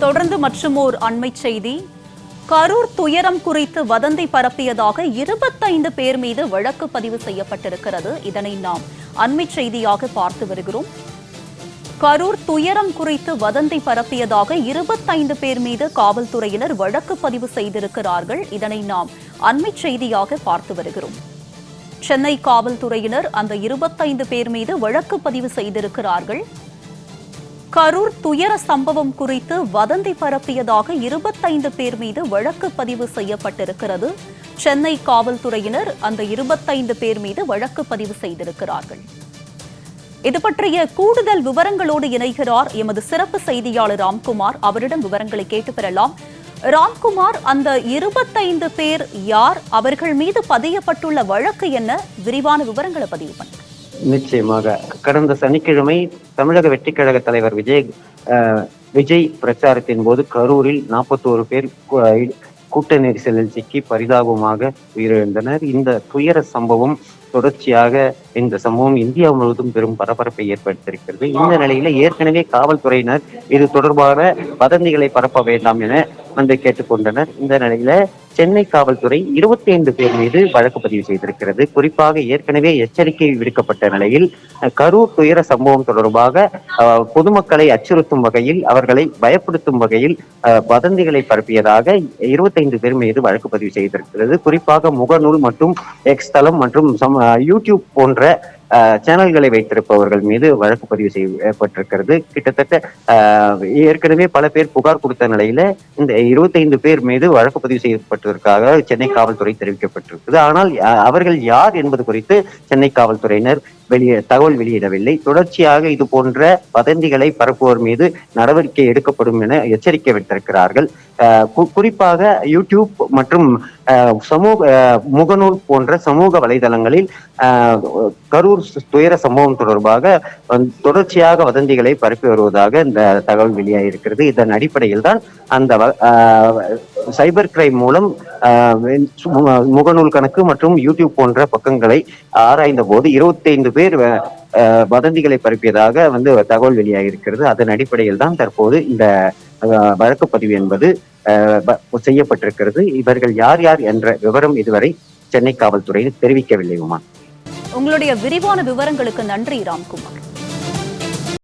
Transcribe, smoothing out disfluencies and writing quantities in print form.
தொடர்ந்து மற்றுமோர் அண்மை செய்தி. கரூர் துயரம் குறித்து வதந்தி பரப்பியதாக 25 பேர் மீது வழக்கு பதிவு செய்யப்பட்டிருக்கிறது. இதனை நாம் அண்மை செய்தியாக பார்த்து வருகிறோம். கரூர் துயரம் குறித்து வதந்தி பரப்பியதாக 25 பேர் மீது காவல்துறையினர் வழக்கு பதிவு செய்திருக்கிறார்கள். இதனை நாம் அண்மை செய்தியாக பார்த்து வருகிறோம். சென்னை காவல்துறையினர் அந்த 25 பேர் மீது வழக்கு பதிவு செய்திருக்கிறார்கள். கரூர் துயர சம்பவம் குறித்து வதந்தி பரப்பியதாக 25 பேர் மீது வழக்கு பதிவு செய்யப்பட்டிருக்கிறது. சென்னை காவல்துறையினர் அந்த 25 பேர் மீது வழக்கு பதிவு செய்திருக்கிறார்கள். இது பற்றிய கூடுதல் விவரங்களோடு இணைகிறார் எமது சிறப்பு செய்தியாளர் ராம்குமார். அவரிடம் விவரங்களை கேட்டு பெறலாம். ராம்குமார், அந்த 25 பேர் யார்? அவர்கள் மீது பதியப்பட்டுள்ள வழக்கு என்ன? விரிவான விவரங்களை பதிவு பண்ணுங்க. நிச்சயமாக. கடந்த சனிக்கிழமை தமிழக வெற்றி கழக தலைவர் விஜய் பிரச்சாரத்தின் போது கரூரில் 41 பேர் கூட்ட நெரிசலில் சிக்கி பரிதாபமாக உயிரிழந்தனர். இந்த துயர சம்பவம் தொடர்ச்சியாக இந்த சம்பவம் இந்தியா முழுவதும் பெரும் பரபரப்பை ஏற்படுத்தியிருக்கிறது. இந்த நிலையில ஏற்கனவே காவல்துறையினர் இது தொடர்பான வதந்திகளை பரப்ப வேண்டாம் என வந்து கேட்டுக்கொண்டனர். இந்த நிலையில சென்னை காவல்துறை 25 பேர் மீது வழக்கு பதிவு செய்திருக்கிறது. குறிப்பாக ஏற்கனவே எச்சரிக்கை விடுக்கப்பட்ட நிலையில் கரூர் துயர சம்பவம் தொடர்பாக பொதுமக்களை அச்சுறுத்தும் வகையில், அவர்களை பயப்படுத்தும் வகையில் வதந்திகளை பரப்பியதாக 25 பேர் மீது வழக்கு பதிவு செய்திருக்கிறது. குறிப்பாக முகநூல் மற்றும் எக்ஸ் தளம் மற்றும் யூடியூப் போன்ற சேனல்களை வைத்திருப்பவர்கள் மீது வழக்கு பதிவு செய்யப்பட்டிருக்கிறது. கிட்டத்தட்ட ஏற்கனவே பல பேர் புகார் கொடுத்த நிலையில இந்த 25 பேர் மீது வழக்கு பதிவு செய்யப்பட்டிருக்காக சென்னை காவல்துறை தெரிவிக்கப்பட்டிருக்கிறது. ஆனால் அவர்கள் யார் என்பது குறித்து சென்னை காவல்துறையினர் தகவல் வெளியிடவில்லை. தொடர்ச்சியாக இது போன்ற வதந்திகளை பரப்புவோர் மீது நடவடிக்கை எடுக்கப்படும் என எச்சரிக்கை விடுத்திருக்கிறார்கள். குறிப்பாக யூடியூப் மற்றும் முகநூல் போன்ற சமூக வலைதளங்களில் கரூர் துயர சம்பவம் தொடர்பாக தொடர்ச்சியாக வதந்திகளை பரப்பி வருவதாக இந்த தகவல் வெளியாகியிருக்கிறது. இதன் அடிப்படையில் தான் அந்த சைபர் கிரைம் மூலம் முகநூல் கணக்கு மற்றும் யூடியூப் போன்ற பக்கங்களை ஆராய்ந்த போது 25 பேர் வதந்திகளை பரப்பியதாக தகவல் வெளியாகியிருக்கிறது. அதன் அடிப்படையில் தான் தற்போது இந்த வழக்கு பதிவு என்பது செய்யப்பட்டிருக்கிறது. இவர்கள் யார் யார் என்ற விவரம் இதுவரை சென்னை காவல்துறை தெரிவிக்கவில்லை. உமா, உங்களுடைய விரிவான விவரங்களுக்கு நன்றி ராம்குமார்.